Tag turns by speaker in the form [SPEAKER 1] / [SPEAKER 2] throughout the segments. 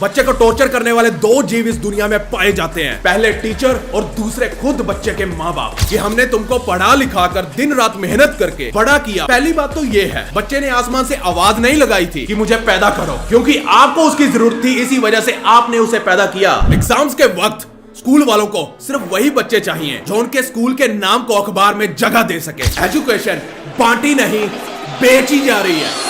[SPEAKER 1] बच्चे को टॉर्चर करने वाले दो जीव इस दुनिया में पाए जाते हैं, पहले टीचर और दूसरे खुद बच्चे के माँ बाप। कि हमने तुमको पढ़ा लिखा कर दिन रात मेहनत करके बड़ा किया। पहली बात तो ये है, बच्चे ने आसमान से आवाज नहीं लगाई थी कि मुझे पैदा करो, क्योंकि आपको उसकी जरूरत थी, इसी वजह से आपने उसे पैदा किया। एग्जाम्स के वक्त स्कूल वालों को सिर्फ वही बच्चे चाहिए जो उनके स्कूल के नाम को अखबार में जगह दे सके। एजुकेशन बांटी नहीं, बेची जा रही है।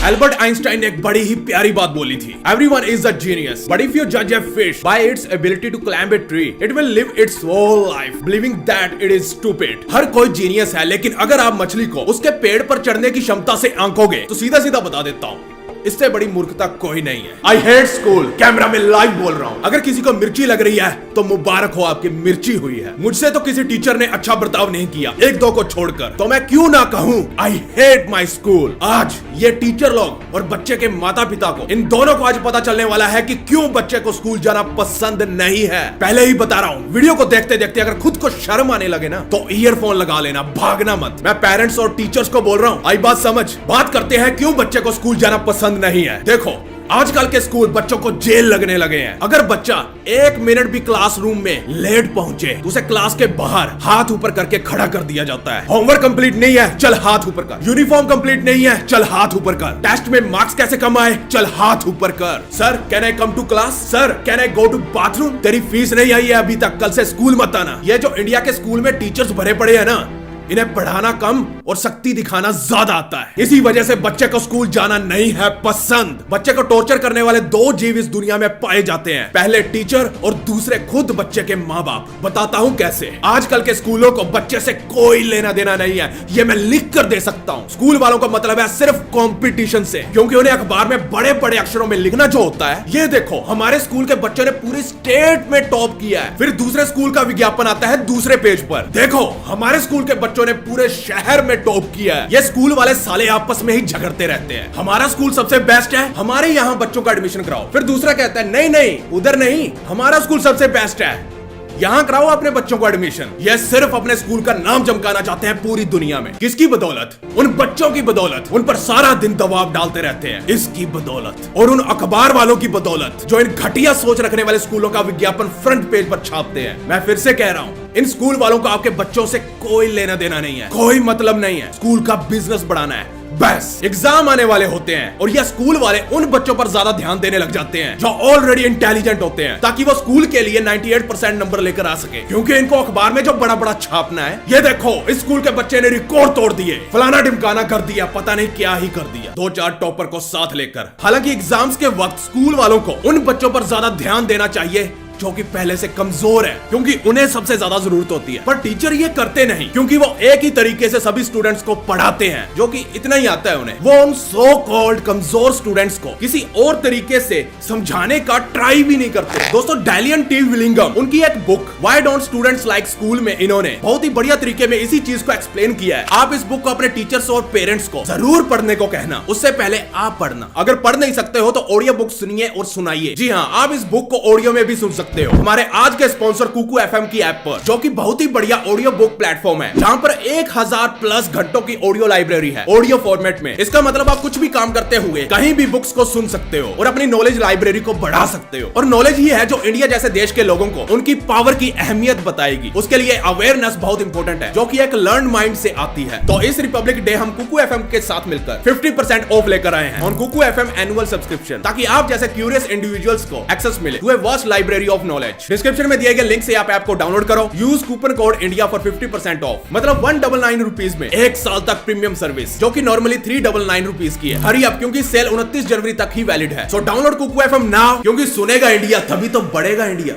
[SPEAKER 1] एल्बर्ट आइंस्टाइन ने एक बड़ी ही प्यारी बात बोली थी, Everyone is a genius, but if you judge a fish by its ability to climb a tree, it will live its whole life believing that it is stupid. हर कोई जीनियस है, लेकिन अगर आप मछली को उसके पेड़ पर चढ़ने की क्षमता से आंकोगे तो सीधा सीधा बता देता हूँ, इससे बड़ी मूर्खता कोई नहीं है। आई हेट स्कूल, कैमरा में लाइव बोल रहा हूँ। अगर किसी को मिर्ची लग रही है तो मुबारक हो, आपकी मिर्ची हुई है। मुझसे तो किसी टीचर ने अच्छा बर्ताव नहीं किया, एक दो को छोड़कर, तो मैं क्यों ना कहूँ आई हेट माई स्कूल। आज ये टीचर लोग और बच्चे के माता पिता को, इन दोनों को आज पता चलने वाला है कि क्यों बच्चे को स्कूल जाना पसंद नहीं है। पहले ही बता रहा हूँ, वीडियो को देखते देखते अगर खुद को शर्म आने लगे ना तो ईयरफोन लगा लेना, भागना मत। मैं पेरेंट्स और टीचर्स को बोल रहा हूँ, आई बात समझ। बात करते हैं क्यों बच्चे को स्कूल जाना पसंद नहीं है। देखो, आजकल के स्कूल बच्चों को जेल लगने लगे हैं। अगर बच्चा एक मिनट भी क्लासरूम में लेट पहुंचे तो उसे क्लास के बाहर हाथ ऊपर करके खड़ा कर दिया जाता है। होमवर्क कंप्लीट नहीं है, चल हाथ ऊपर कर। यूनिफॉर्म कंप्लीट नहीं है, चल हाथ ऊपर कर। टेस्ट में मार्क्स कैसे कम आए, चल हाथ ऊपर कर। Sir can I come to class, sir can I go to bathroom, तेरी फीस नहीं आई है अभी तक, कल से स्कूल मत आना। ये जो इंडिया के स्कूल में टीचर्स भरे पड़े हैं ना, इन्हें पढ़ाना कम और शक्ति दिखाना ज्यादा आता है। इसी वजह से बच्चे को स्कूल जाना नहीं है पसंद। बच्चे को टॉर्चर करने वाले दो जीव इस दुनिया में पाए जाते हैं, पहले टीचर और दूसरे खुद बच्चे के माँ बाप। बताता हूँ कैसे। आजकल के स्कूलों को बच्चे से कोई लेना देना नहीं है, ये मैं लिख कर दे सकता हूँ। स्कूल वालों का मतलब है सिर्फ कंपटीशन से, क्योंकि उन्हें अखबार में बड़े बड़े अक्षरों में लिखना जो होता है। ये देखो, हमारे स्कूल के बच्चों ने पूरी स्टेट में टॉप किया है। फिर दूसरे स्कूल का विज्ञापन आता है दूसरे पेज पर। देखो, हमारे स्कूल के बच्चों ने पूरे शहर में टॉप किया है। ये स्कूल वाले साले आपस में ही झगड़ते रहते हैं, हमारा स्कूल सबसे बेस्ट है, हमारे यहाँ बच्चों का एडमिशन कराओ। फिर दूसरा कहता है नहीं नहीं उधर नहीं, हमारा स्कूल सबसे बेस्ट है, यहाँ कराओ अपने बच्चों को एडमिशन। ये सिर्फ अपने स्कूल का नाम चमकाना चाहते हैं पूरी दुनिया में। किसकी बदौलत? उन बच्चों की बदौलत। उन पर सारा दिन दबाव डालते रहते हैं, इसकी बदौलत। और उन अखबार वालों की बदौलत जो इन घटिया सोच रखने वाले स्कूलों का विज्ञापन फ्रंट पेज पर छापते हैं। मैं फिर से कह रहा हूँ, इन स्कूल वालों का आपके बच्चों से कोई लेना देना नहीं है, कोई मतलब नहीं है। स्कूल का बिजनेस बढ़ाना है बस। एग्जाम आने वाले होते हैं और ये स्कूल वाले उन बच्चों पर ज्यादा ध्यान देने लग जाते हैं जो ऑलरेडी इंटेलिजेंट होते हैं, ताकि वो स्कूल के लिए 98% नंबर लेकर आ सके, क्योंकि इनको अखबार में जो बड़ा बड़ा छापना है। ये देखो, इस स्कूल के बच्चे ने रिकॉर्ड तोड़ दिए, फलाना ढिमकाना कर दिया, पता नहीं क्या ही कर दिया, 2-4 टॉपर को साथ लेकर। हालांकि एग्जाम्स के वक्त स्कूल वालों को उन बच्चों पर ज्यादा ध्यान देना चाहिए जो कि पहले से कमजोर है, क्योंकि उन्हें सबसे ज्यादा जरूरत होती है। पर टीचर ये करते नहीं, क्योंकि वो एक ही तरीके से सभी स्टूडेंट्स को पढ़ाते हैं, जो कि इतना ही आता है उन्हें। वो उन सो कॉल्ड कमजोर स्टूडेंट्स को किसी और तरीके से समझाने का ट्राई भी नहीं करते। दोस्तों, डैलियन टी विलिंगम, उनकी एक book why don't students like school में इन्होंने बहुत ही बढ़िया तरीके में इसी चीज को एक्सप्लेन किया है। आप इस बुक को अपने टीचर्स और पेरेंट्स को जरूर पढ़ने को कहना, उससे पहले आप पढ़ना। अगर पढ़ नहीं सकते हो तो ऑडियो बुक सुनिए और सुनाइए। जी हाँ, आप इस बुक को ऑडियो में भी सुन सकते हो हमारे आज के स्पॉन्सर कुकू एफएम की ऐप पर, जो कि बहुत ही बढ़िया ऑडियो बुक प्लेटफॉर्म है, जहां पर 1000+ घंटों की ऑडियो लाइब्रेरी है ऑडियो फॉर्मेट में। इसका मतलब आप कुछ भी काम करते हुए कहीं भी बुक्स को सुन सकते हो और अपनी नॉलेज लाइब्रेरी को बढ़ा सकते हो। और नॉलेज ही है जो इंडिया जैसे देश के लोगों को उनकी पावर की अहमियत बताएगी। उसके लिए अवेयरनेस बहुत इंपॉर्टेंट है, जो कि एक लर्न माइंड से आती है। तो इस रिपब्लिक डे हम कुकू एफएम के साथ मिलकर 50% ऑफ लेकर आए हैं on Kuku FM annual subscription, ताकि आप जैसे क्यूरियस इंडिविजुअल्स को एक्सेस मिले to a vast library of knowledge. Description में दिए गए लिंक से आप ऐप को डाउनलोड करो, use coupon code India for 50% of, मतलब 199 रुपीज में 1 साल तक प्रीमियम सर्विस, जो कि नॉर्मली 399 रुपीज की है। हरी अप, क्योंकि सेल 29 जनवरी तक ही वैलिड है। So download Kuku FM now, क्योंकि सुनेगा इंडिया तभी तो बढ़ेगा इंडिया।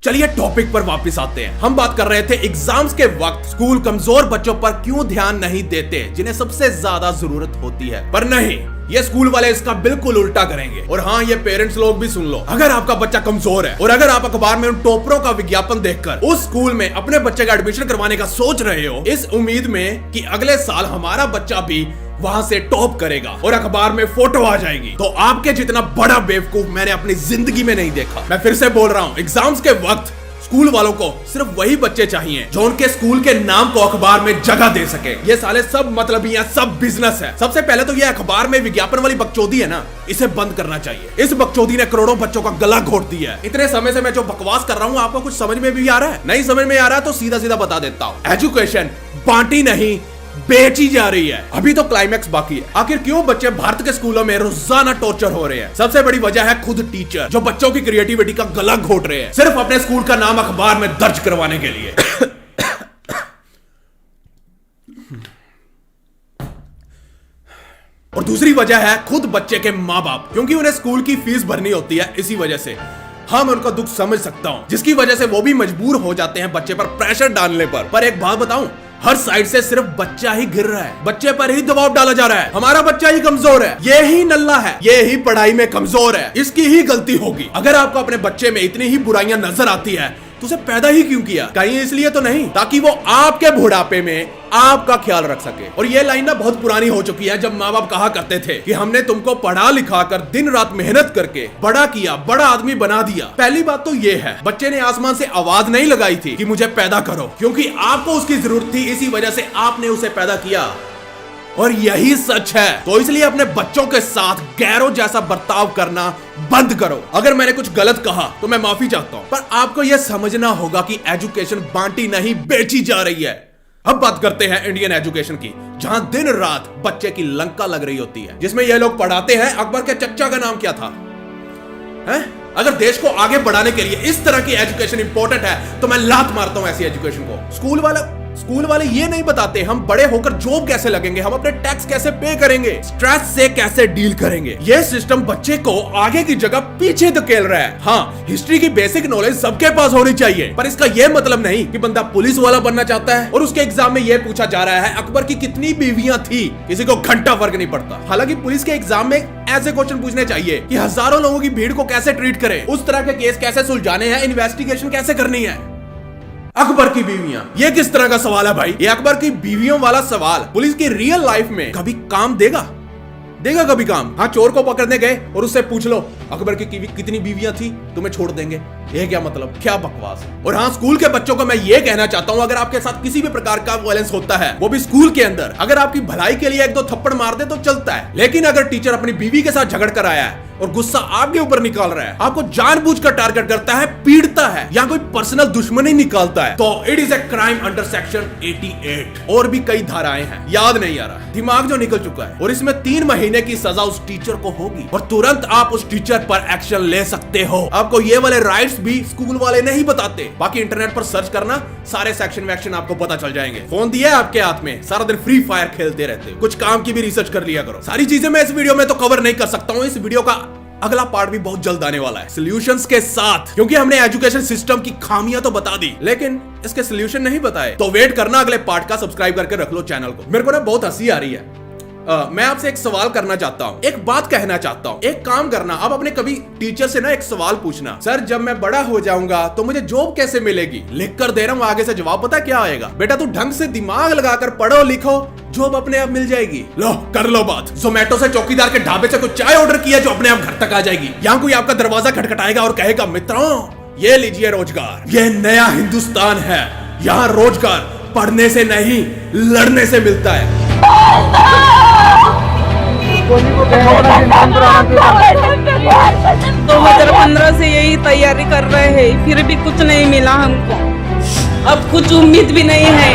[SPEAKER 1] चलिए टॉपिक पर वापस आते हैं। हम बात कर रहे थे एग्जाम्स के वक्त स्कूल कमजोर बच्चों पर क्यों ध्यान नहीं देते, जिन्हें सबसे ज्यादा जरूरत होती है। पर नहीं, ये स्कूल वाले इसका बिल्कुल उल्टा करेंगे। और हाँ, ये पेरेंट्स लोग भी सुन लो, अगर आपका बच्चा कमजोर है और अगर आप अखबार में उन टॉपरों का विज्ञापन देखकर उस स्कूल में अपने बच्चे का एडमिशन करवाने का सोच रहे हो, इस उम्मीद में कि अगले साल हमारा बच्चा भी वहां से टॉप करेगा और अखबार में फोटो आ जाएगी, तो आपके जितना बड़ा बेवकूफ मैंने अपनी जिंदगी में नहीं देखा। मैं फिर से बोल रहा हूँ, एग्जाम्स के वक्त स्कूल वालों को सिर्फ वही बच्चे चाहिए जो उनके स्कूल के नाम को अखबार में जगह दे सके। ये साले सब मतलबियां, सब बिजनेस है। सबसे पहले तो ये अखबार में विज्ञापन वाली बकचोदी है ना, इसे बंद करना चाहिए। इस बकचोदी ने करोड़ों बच्चों का गला घोट दिया है। इतने समय से मैं जो बकवास कर रहा हूँ, आपको कुछ समझ में भी आ रहा है? नहीं समझ में आ रहा तो सीधा सीधा बता देता हूँ, एजुकेशन बांटी नहीं बेची जा रही है। अभी तो क्लाइमैक्स बाकी है। आखिर क्यों बच्चे भारत के स्कूलों में रोजाना टॉर्चर हो रहे हैं? सबसे बड़ी वजह है खुद टीचर, जो बच्चों की क्रिएटिविटी का गला घोट रहे हैं सिर्फ अपने स्कूल का नाम अखबार में दर्ज करवाने के लिए। और दूसरी वजह है खुद बच्चे के माँ बाप, क्योंकि उन्हें स्कूल की फीस भरनी होती है। इसी वजह से हाँ, मैं उनका दुख समझ सकता हूँ, जिसकी वजह से वो भी मजबूर हो जाते हैं बच्चे पर प्रेशर डालने पर एक बात बताऊं, हर साइड से सिर्फ बच्चा ही गिर रहा है, बच्चे पर ही दबाव डाला जा रहा है। हमारा बच्चा ही कमजोर है, ये ही नल्ला है, ये ही पढ़ाई में कमजोर है, इसकी ही गलती होगी। अगर आपको अपने बच्चे में इतनी ही बुराइयां नजर आती है तो उसे पैदा ही क्यों किया? कहीं इसलिए तो नहीं ताकि वो आपके बुढ़ापे में आपका ख्याल रख सके। और ये लाइन ना बहुत पुरानी हो चुकी है, जब माँ बाप कहा करते थे कि हमने तुमको पढ़ा लिखा कर दिन रात मेहनत करके बड़ा किया, बड़ा आदमी बना दिया। पहली बात तो ये है, बच्चे ने आसमान से आवाज नहीं लगाई थी कि मुझे पैदा करो, क्योंकि आपको उसकी जरूरत थी, इसी वजह से आपने उसे पैदा किया। और यही सच है। तो इसलिए अपने बच्चों के साथ गैरों जैसा बर्ताव करना बंद करो। अगर मैंने कुछ गलत कहा तो मैं माफी चाहता हूं, पर आपको यह समझना होगा कि एजुकेशन बांटी नहीं बेची जा रही है। अब बात करते हैं इंडियन एजुकेशन की, जहां दिन रात बच्चे की लंका लग रही होती है, जिसमें यह लोग पढ़ाते हैं अकबर के चच्चा का नाम क्या था? है? अगर देश को आगे बढ़ाने के लिए इस तरह की एजुकेशन इंपॉर्टेंट है तो मैं लात मारता हूं ऐसी एजुकेशन को। स्कूल वाले ये नहीं बताते हम बड़े होकर जॉब कैसे लगेंगे, हम अपने टैक्स कैसे पे करेंगे, स्ट्रेस से कैसे डील करेंगे। ये सिस्टम बच्चे को आगे की जगह पीछे धकेल रहा है। हाँ, हिस्ट्री की बेसिक नॉलेज सबके पास होनी चाहिए, पर इसका यह मतलब नहीं कि बंदा पुलिस वाला बनना चाहता है और उसके एग्जाम में यह पूछा जा रहा है अकबर की कितनी बीवियां थी, किसी को घंटा फर्क नहीं पड़ता। हालांकि पुलिस के एग्जाम में ऐसे क्वेश्चन पूछने चाहिए कि हजारों लोगों की भीड़ को कैसे ट्रीट करे, उस तरह के केस कैसे सुलझाने हैं, इन्वेस्टिगेशन कैसे करनी है। अकबर की बीवियां, ये किस तरह का सवाल है भाई? ये अकबर की बीवियों वाला सवाल पुलिस की रियल लाइफ में कभी काम देगा कभी काम? हाँ, चोर को पकड़ने गए और उससे पूछ लो अकबर की कितनी बीवियां थी, तुम्हें छोड़ देंगे। ये क्या मतलब, क्या बकवास है। और हाँ, स्कूल के बच्चों को मैं ये कहना चाहता हूँ, अगर आपके साथ किसी भी प्रकार का वायलेंस होता है, वो भी स्कूल के अंदर, अगर आपकी भलाई के लिए एक दो थप्पड़ मार दे तो चलता है, लेकिन अगर टीचर अपनी बीवी के साथ झगड़ कर आया है और गुस्सा आपके ऊपर निकाल रहा है, आपको जानबूझकर टारगेट करता है, पीड़ता है या कोई पर्सनल दुश्मनी निकालता है, तो it is a crime under section 88। और भी कई धाराएं हैं, याद नहीं आ रहा, दिमाग जो निकल चुका है। और इसमें 3 महीने की सजा उस टीचर को होगी और तुरंत आप उस टीचर पर एक्शन ले सकते हो। आपको ये वाले राइट्स भी स्कूल वाले नहीं बताते, बाकी इंटरनेट पर सर्च करना, सारे सेक्शन वैक्शन आपको पता चल जाएंगे। फोन दिया है आपके हाथ में, सारा दिन फ्री फायर खेलते रहते हो, कुछ काम की भी रिसर्च कर लिया करो। सारी चीजें मैं इस वीडियो में तो कवर नहीं कर सकता हूँ, इस वीडियो का अगला पार्ट भी बहुत जल्द आने वाला है सॉल्यूशंस के साथ, क्योंकि हमने एजुकेशन सिस्टम की खामियां तो बता दी लेकिन इसके सॉल्यूशन नहीं बताए। तो वेट करना अगले पार्ट का, सब्सक्राइब करके रख लो चैनल को। मेरे को ना बहुत हंसी आ रही है। मैं आपसे एक सवाल करना चाहता हूँ, एक बात कहना चाहता हूँ। एक काम करना, आप अपने कभी टीचर से ना एक सवाल पूछना, सर जब मैं बड़ा हो जाऊंगा तो मुझे जॉब कैसे मिलेगी? लिख कर दे रहा हूँ, आगे से जवाब पता क्या आएगा? बेटा तू ढंग से दिमाग लगाकर पढ़ो लिखो, जॉब अपने आप मिल जाएगी। लो कर लो बात। जोमेटो से, चौकीदार के ढाबे से कुछ चाय ऑर्डर किया जो अपने आप घर तक आ जाएगी। यहाँ कोई आपका दरवाजा खटखटाएगा और कहेगा मित्रों ये लीजिए रोजगार, ये नया हिंदुस्तान है, यहाँ रोजगार पढ़ने से नहीं लड़ने से मिलता है।
[SPEAKER 2] 2015 से यही तैयारी कर रहे हैं, फिर भी कुछ नहीं मिला हमको, अब कुछ उम्मीद भी नहीं है।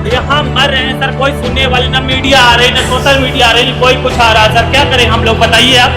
[SPEAKER 3] यहाँ मर रहे हैं सर, कोई सुनने वाले, ना मीडिया आ रही, ना सोशल मीडिया आ रही, कोई कुछ आ रहा है सर, क्या करें हम लोग बताइए आप।